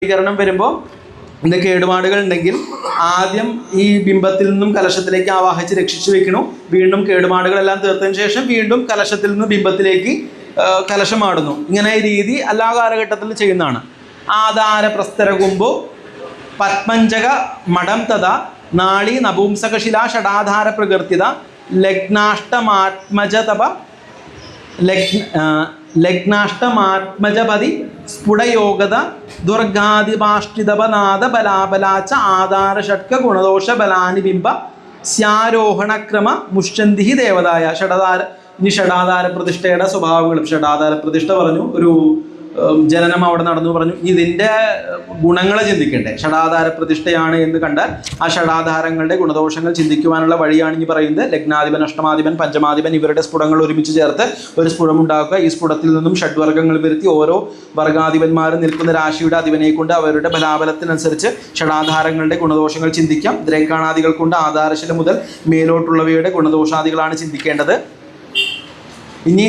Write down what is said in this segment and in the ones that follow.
ശുദ്ധീകരണം വരുമ്പോൾ ഇത് കേടുപാടുകൾ ഉണ്ടെങ്കിൽ ആദ്യം ഈ ബിംബത്തിൽ നിന്നും കലശത്തിലേക്ക് ആവാഹിച്ച് രക്ഷിച്ചു വെക്കണം. വീണ്ടും കേടുപാടുകളെല്ലാം തീർത്തതിന് ശേഷം വീണ്ടും കലശത്തിൽ നിന്ന് ബിംബത്തിലേക്ക് കലശമാടുന്നു. ഇങ്ങനെ രീതി എല്ലാ കാലഘട്ടത്തിലും ചെയ്യുന്നതാണ്. ആധാര പ്രസ്തരകുമ്പോ പത്മഞ്ചക മഠം തഥ നാളി നപുംസകശില ഷടാധാര പ്രകീർത്തിത ലഗ്നാഷ്ടമാത്മജതപ ലഗ്നാഷ്ടമാത്മജപതി സ്ഫുടയോഗത ദുർഗാദിപാഷ്ടിതപനാദ ബലാബലാച്ച ആധാര ഷട്ക ഗുണദോഷ ബലാനി ബിംബ സ്യാരോഹണക്രമ മുഷ്യന്തി ദേവതായ. ഷടാധാര പ്രതിഷ്ഠയുടെ സ്വഭാവങ്ങളും. ഷടാധാര പ്രതിഷ്ഠ പറഞ്ഞു, ഒരു ജനനം അവിടെ നടന്നു പറഞ്ഞു. ഇതിൻ്റെ ഗുണങ്ങളെ ചിന്തിക്കണ്ടേ? ഷടാധാര പ്രതിഷ്ഠയാണ് എന്ന് കണ്ടാൽ ആ ഷടാധാരങ്ങളുടെ ഗുണദോഷങ്ങൾ ചിന്തിക്കുവാനുള്ള വഴിയാണ് ഇനി പറയുന്നത്. ലഗ്നാധിപൻ, അഷ്ടമാധിപൻ, പഞ്ചമാധിപൻ ഇവരുടെ സ്ഫുടങ്ങൾ ഒരുമിച്ച് ചേർത്ത് ഒരു സ്ഫുടം ഉണ്ടാക്കുക. ഈ സ്ഫുടത്തിൽ നിന്നും ഷഡ്വർഗ്ഗങ്ങൾ വരുത്തി ഓരോ വർഗാധിപന്മാരും നിൽക്കുന്ന രാശിയുടെ അധിപനെ കൊണ്ട് അവരുടെ ബലാബലത്തിനനുസരിച്ച് ഷടാധാരങ്ങളുടെ ഗുണദോഷങ്ങൾ ചിന്തിക്കാം. ദ്രേക്കാണാദികൾ കൊണ്ട് ആധാരശില മുതൽ മേലോട്ടുള്ളവയുടെ ഗുണദോഷാദികളാണ് ചിന്തിക്കേണ്ടത്. ഇനി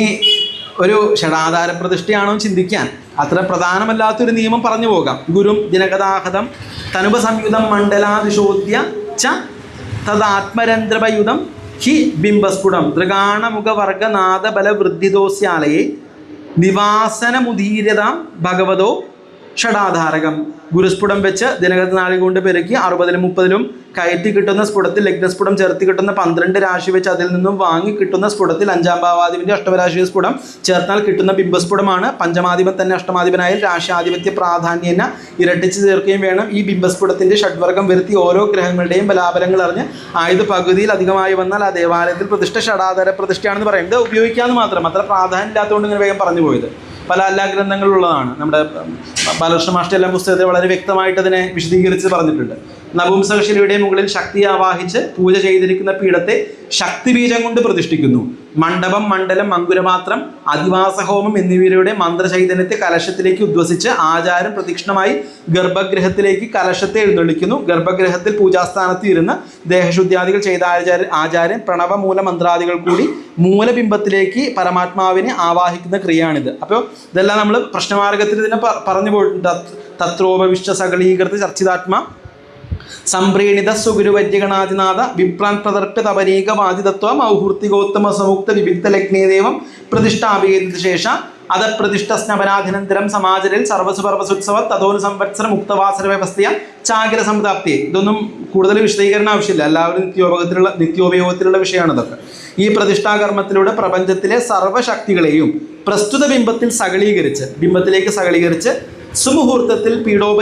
ഒരു ഷടാധാര പ്രതിഷ്ഠയാണോ ചിന്തിക്കാൻ അത്ര പ്രധാനമല്ലാത്തൊരു നിയമം പറഞ്ഞു പോകാം. ഗുരും ദിനഗതാഹതം തനുപസംയുതം മണ്ഡലാദിശോദ്യ ച തദാത്മരന്ധ്രപയുധം ഹി ബിംബസ്ഫുടം ദൃഗാണമുഖവർഗനാഥ ബലവൃദ്ധിദോസ്യാലയെ നിവാസനമുദീര്യതാം ഭഗവതോ ഷടാധാരകം. ഗുരുസ്ഫുടം വെച്ച് ദിനഗതനാളി കൊണ്ട് പെരുക്കി 60-ലും 30-ലും കയറ്റി കിട്ടുന്ന സ്ഫുടത്തിൽ ലഗ്നസ്ഫുടം ചേർത്തി കിട്ടുന്ന 12 രാശി വെച്ച് അതിൽ നിന്നും വാങ്ങി കിട്ടുന്ന സ്ഫുടത്തിൽ 5-ാം ഭാവാധിപന്റെ അഷ്ടമരാശി സ്ഫുടം ചേർത്താൽ കിട്ടുന്ന ബിംബസ്ഫുടമാണ്. പഞ്ചമാധിപൻ തന്നെ അഷ്ടമാധിപനായാൽ രാശാധിപത്യ പ്രാധാന്യേന ഇരട്ടിച്ച് ചേർക്കുകയും വേണം. ഈ ബിംബസ്ഫുടത്തിന്റെ ഷഡ്വർഗം വരുത്തി ഓരോ ഗ്രഹങ്ങളുടെയും ബലാബലങ്ങൾ അറിഞ്ഞ് ആയത് പകുതിയിൽ അധികമായി വന്നാൽ ആ ദേവാലയത്തിൽ പ്രതിഷ്ഠ ഷടാധാര പ്രതിഷ്ഠയാണെന്ന് പറയുന്നത്. ഉപയോഗിക്കാമെന്ന് മാത്രം, അത്ര പ്രാധാന്യം ഇല്ലാത്തതുകൊണ്ട് ഇങ്ങനെ വേഗം പറഞ്ഞു പോയത്. പല എല്ലാ ഗ്രന്ഥങ്ങളുള്ളതാണ്. നമ്മുടെ ബാലകൃഷ്ണ മാസ്റ്റർ എല്ലാ പുസ്തകത്തെ വളരെ വ്യക്തമായിട്ട് അതിനെ വിശദീകരിച്ച് പറഞ്ഞിട്ടുണ്ട്. നപുംസകശിലയുടെ മുകളിൽ ശക്തിയെ ആവാഹിച്ച് പൂജ ചെയ്തിരിക്കുന്ന പീഠത്തെ ശക്തിബീജം കൊണ്ട് പ്രതിഷ്ഠിക്കുന്നു. മണ്ഡപം, മണ്ഡലം, അങ്കുരപാത്രം, അധിവാസഹോമം എന്നിവയുടെ മന്ത്രചൈതന്യത്തെ കലശത്തിലേക്ക് ഉദ്വസിച്ച് ആചാരം പ്രദക്ഷിണമായി ഗർഭഗൃഹത്തിലേക്ക് കലശത്തെ എഴുന്നള്ളിക്കുന്നു. ഗർഭഗൃഹത്തിൽ പൂജാസ്ഥാനത്ത് ഇരുന്ന് ദേഹശുദ്ധ്യാദികൾ ചെയ്ത ആചാര്യൻ പ്രണവമൂല മന്ത്രാദികൾ കൂടി മൂലബിംബത്തിലേക്ക് പരമാത്മാവിനെ ആവാഹിക്കുന്ന ക്രിയയാണിത്. അപ്പോൾ ഇതെല്ലാം നമ്മൾ പ്രശ്നമാർഗത്തിൽ ഇതിനെ പറഞ്ഞു പോയിട്ടുണ്ട്. തത്രോപവിഷ്ട സകളീകൃത ചർച്ചിതാത്മ സംപ്രീണിത സുഗുരുവര്യഗണാതിനാഥ വിപ്രാൻ പ്രതർപ്യ തപരീകവാദിതത്വ ഔഹൂർത്തികോത്തമ സമുക്ത വിവിക്ത ലഗ്നേദേവം പ്രതിഷ്ഠാപേതിത ശേഷ അധപ്രതിഷ്ഠ സ്നപനാധിനന്തരം സമാചരിൽ സർവസുപർവസുത്സവ തതോനു സംവത്സര മുക്തവാസര വ്യവസ്ഥയ ചാകിര സമുദാപ്തിയെ. ഇതൊന്നും കൂടുതൽ വിശദീകരണം ആവശ്യമില്ല, എല്ലാവരും നിത്യോപയോഗത്തിലുള്ള വിഷയമാണ് ഇതൊക്കെ. ഈ പ്രതിഷ്ഠാകർമ്മത്തിലൂടെ പ്രപഞ്ചത്തിലെ സർവ്വശക്തികളെയും പ്രസ്തുത ബിംബത്തിൽ സകളീകരിച്ച് ബിംബത്തിലേക്ക് സകളീകരിച്ച് സുമുഹൂർത്തത്തിൽ പീഠോപരി